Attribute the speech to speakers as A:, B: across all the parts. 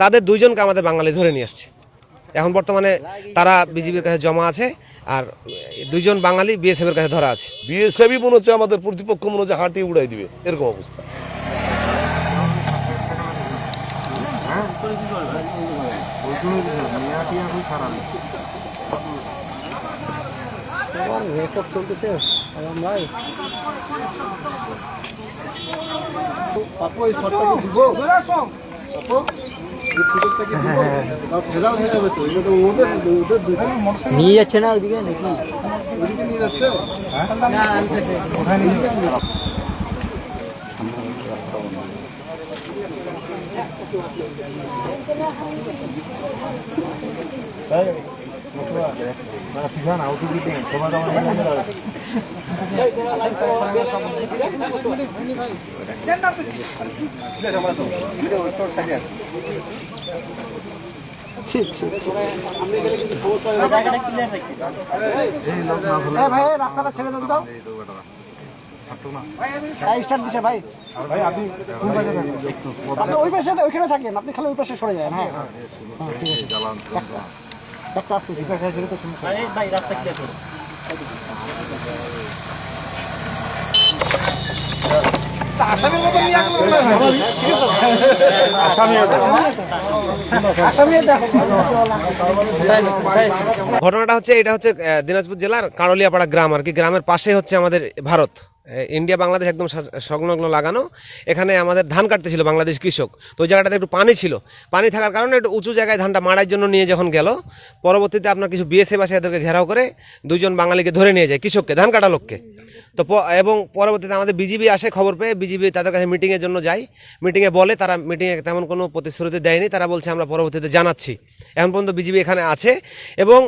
A: তাদের দুইজনকে আমাদের বাঙালি ধরে নিয়ে আসছে। এখন বর্তমানে তারা বিজিবির কাছে জমা আছে, আর দুইজন বাঙালি বিএসএফ এর কাছে ধরা আছে।
B: বিএসএফই মনে হচ্ছে আমাদের প্রতিপক্ষ মনে হচ্ছে হাঁটিয়ে উড়াই দিবে, এরকম অবস্থা।
C: চলতেছে নিয়ে যাচ্ছে না ওইদিকে নাকি ওইদিকে নিয়ে যাচ্ছে রাস্তাটা ছেড়ে দেন তো স্টার্ট দিছে ভাই। আপনি ওই পাশে ওইখানে থাকেন, আপনি খালি ওই পাশে সরে যান। হ্যাঁ ঠিক আছে, একটা আসতেছি তো ভাই রাস্তা ক্লিয়ার করুন।
A: ঘটনাটা হচ্ছে, এটা হচ্ছে দিনাজপুর জেলার কাঁড়লিয়াপাড়া গ্রাম আর কি। গ্রামের পাশে হচ্ছে আমাদের ভারত, ইন্ডিয়া বাংলাদেশ একদম সংলগ্ন লাগানো। এখানে আমাদের ধান কাটতেছিল বাংলাদেশ কৃষক, তো ওই জায়গাটাতে একটু পানি ছিল। পানি থাকার কারণে একটু উঁচু জায়গায় ধানটা মাড়ার জন্য নিয়ে যখন গেল, পরবর্তীতে আপনার কিছু বিএসএফ আসে এদেরকে ঘেরাও করে দুইজন বাঙালিকে ধরে নিয়ে যায়, কৃষককে, ধান কাটা লোককে। তো এবং পরবর্তীতে আমাদের বিজিবি আসে, খবর পেয়ে বিজিবি তাদের কাছে মিটিংয়ের জন্য যায়। মিটিংয়ে বলে, তারা মিটিংয়ে তেমন কোনো প্রতিশ্রুতি দেয়নি, তারা বলছে আমরা পরবর্তীতে জানাচ্ছি। এখন পর্যন্ত বিজিবি এখানে আছে এবং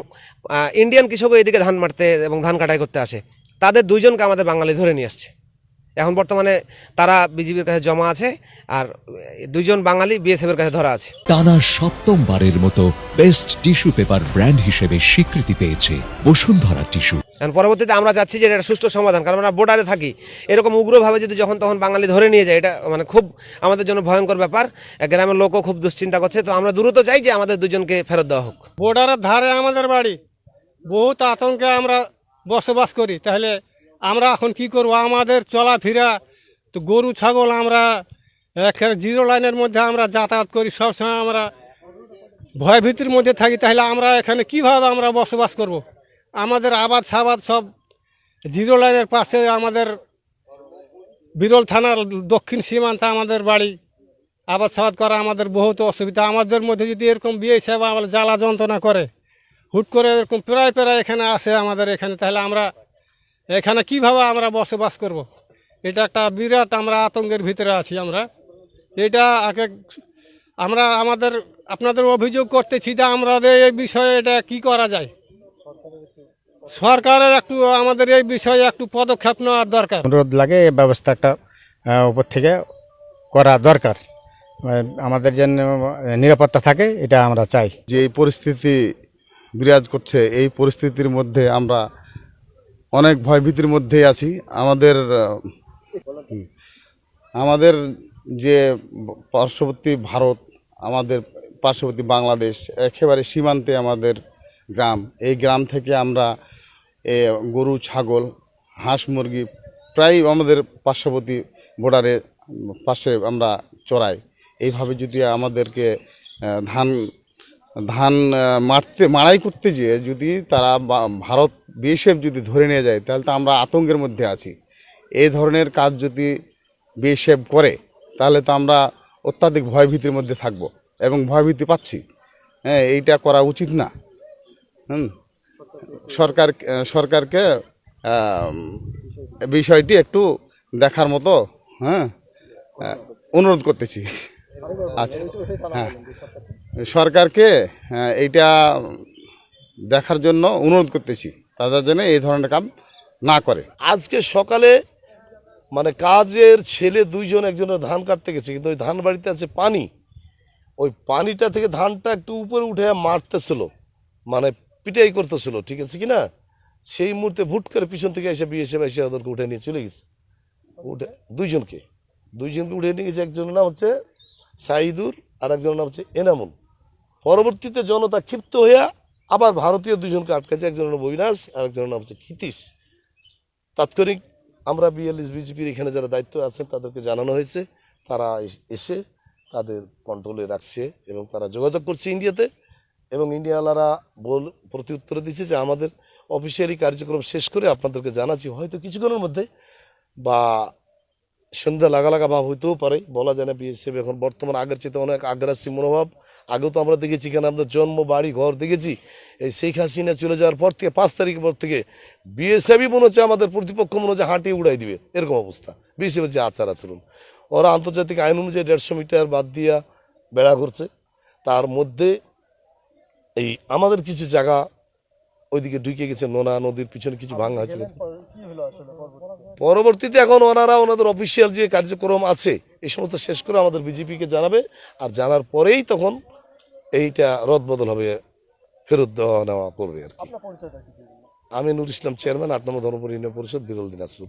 A: ইন্ডিয়ান কৃষকও এদিকে ধান মারতে এবং ধান কাটাই করতে আসে। তাদের দুইজনকে আমাদের বাঙালি ধরে নিয়ে আসছে। এখন বর্তমানে তারা বিজিবির কাছে জমা আছে, আর দুইজন বাঙালি বিএসএফ এর কাছে ধরা আছে।
D: টানা সপ্তমবারের মতো বেস্ট টিস্যু পেপার ব্র্যান্ড হিসেবে স্বীকৃতি পেয়েছে বসুন্ধরা টিস্যু।
A: এখন পরবর্তীতে আমরা চাচ্ছি যে এটা সুষ্ঠু সমাধান, কারণ আমরা বর্ডারে থাকি। এরকম উগ্রভাবে যদি যখন তখন বাঙালি ধরে নিয়ে যায়, এটা মানে খুব আমাদের জন্য ভয়ঙ্কর ব্যাপার। গ্রামের লোকও খুব দুশ্চিন্তা করছে। তো আমরা দ্রুত চাই যে আমাদের দুজনকে ফেরত দেওয়া হোক।
E: বর্ডারের ধারে আমাদের বাড়ি, বহুত আতঙ্কে আমরা বসবাস করি। তাহলে আমরা এখন কি করব? আমাদের চলাফেরা তো গরু ছাগল, আমরা জিরো লাইনের মধ্যে আমরা যাতায়াত করি, সবসময় আমরা ভয়ভীতির মধ্যে থাকি। তাহলে আমরা এখানে কিভাবে আমরা বসবাস করব? আমাদের আবাদ সাবাদ সব জিরো লাইনের পাশে, আমাদের বিরল থানার দক্ষিণ সীমান্তে আমাদের বাড়ি। আবাদ সাবাদ করা আমাদের বহুত অসুবিধা। আমাদের মধ্যে যদি এরকম বিয়ে সেবা আমাদের জ্বালা যন্ত্রণা করে, হুট করে এরকম প্রায় এখানে আসে আমাদের এখানে, তাহলে আমরা এখানে কিভাবে আমরা বসবাস করব? এটা একটা বিরাট আমরা আতঙ্কের ভিতরে আছি আমরা। এটা আমরা আপনাদের অভিযোগ করতেছি যে আমাদের এই বিষয়ে এটা কি করা যায়। সরকারের একটু আমাদের এই বিষয়ে একটু পদক্ষেপ নেওয়ার দরকার।
F: অনুরোধ লাগে, এই ব্যবস্থা একটা উপর থেকে করা দরকার, আমাদের জন্য নিরাপত্তা থাকে, এটা আমরা চাই।
G: যে এই পরিস্থিতি বিরাজ করছে, এই পরিস্থিতির মধ্যে আমরা অনেক ভয়ভীতির মধ্যেই আছি। আমাদের যে পার্শ্ববর্তী ভারত, আমাদের পার্শ্ববর্তী বাংলাদেশ, একেবারে সীমান্তে আমাদের গ্রাম। এই গ্রাম থেকে আমরা গরু ছাগল হাঁস মুরগি প্রায় আমাদের পার্শ্ববর্তী বর্ডারে পাশে আমরা চড়াই। এইভাবে যদি আমাদেরকে ধান মাড়াই করতে যেয়ে যদি তারা ভারত বিএসএফ যদি ধরে নিয়ে যায়, তাহলে তো আমরা আতঙ্কের মধ্যে আছি। এই ধরনের কাজ যদি বিএসএফ করে, তাহলে তো আমরা অত্যাধিক ভয়ভীতির মধ্যে থাকব এবং ভয়ভীতি পাচ্ছি। হ্যাঁ, এইটা করা উচিত না। সরকারকে বিষয়টি একটু দেখার মতো অনুরোধ করতেছি। আচ্ছা, হ্যাঁ, সরকারকে এইটা দেখার জন্য অনুরোধ করতেছি, তাদের জন্য এই ধরনের কাম না করে।
B: আজকে সকালে মানে কাজের ছেলে দুইজন, একজনের ধান কাটতে গেছে, কিন্তু ওই ধান বাড়িতে আছে পানি। ওই পানিটা থেকে ধানটা একটু উপরে উঠে মারতেছিল, মানে পিটাই করতেছিল, ঠিক আছে কিনা। সেই মুহূর্তে ভুট করে পিছন থেকে এসে বিএসএফ এসে ওদেরকে উঠে নিয়ে চলে গেছে, উঠে দুইজনকে দুইজনকে উঠে নিয়ে গেছে, একজনের নাম হচ্ছে সাইদুর আর একজনের নাম হচ্ছে এনামুল। পরবর্তীতে জনতা ক্ষিপ্ত হইয়া আবার ভারতীয় দুজনকে আটকাছে, একজনের নাম অবিনাশ আর একজনের নাম হচ্ছে ক্ষিতীশ। তাৎক্ষণিক আমরা বিজেপির এখানে যারা দায়িত্ব আছেন তাদেরকে জানানো হয়েছে, তারা এসে তাদের কন্ট্রোলে রাখছে এবং তারা যোগাযোগ করছে ইন্ডিয়াতে, এবং ইন্ডিয়াওয়ালারা প্রতি উত্তর দিচ্ছে যে আমাদের অফিসিয়ালি কার্যক্রম শেষ করে আপনাদেরকে জানাচ্ছি, হয়তো কিছুক্ষণের মধ্যে বা সন্ধ্যা লাগা ভাব হইতেও পারে, বলা যায় না। বিএসএফ এখন বর্তমান আগের চেয়ে অনেক আগ্রাসী মনোভাব। আগেও তো আমরা দেখেছি, এখানে আমাদের জন্ম বাড়ি ঘর দেখেছি। এই শেখ হাসিনা চলে যাওয়ার পর থেকে 5 তারিখের পর থেকে বিএসএফই মনে হচ্ছে আমাদের প্রতিপক্ষ মনে হচ্ছে হাঁটিয়ে উড়াই দিবে, এরকম অবস্থা বিএসএফের যে আচার আচরণ। ওরা আন্তর্জাতিক আইন অনুযায়ী 150 মিটার বাদ দিয়া বেড়া করছে। তার মধ্যে এই আমাদের কিছু জায়গা ওইদিকে ঢুকে গেছে, নোনা নদীর পিছনে কিছু ভাঙা হয়েছিল। পরবর্তীতে এখন ওনারা ওনাদের অফিসিয়াল যে কার্যক্রম আছে এই সমস্ত শেষ করে আমাদের বিজেপিকে জানাবে, আর জানার পরেই তখন এইটা রদবদল হবে, ফেরত দেওয়া নেওয়া করবে আর কি। আমি নুর ইসলাম, চেয়ারম্যান, 8 নম্বর ধর্মপুর ইউনিয়ন পরিষদ, বিরল দিনাজপুর।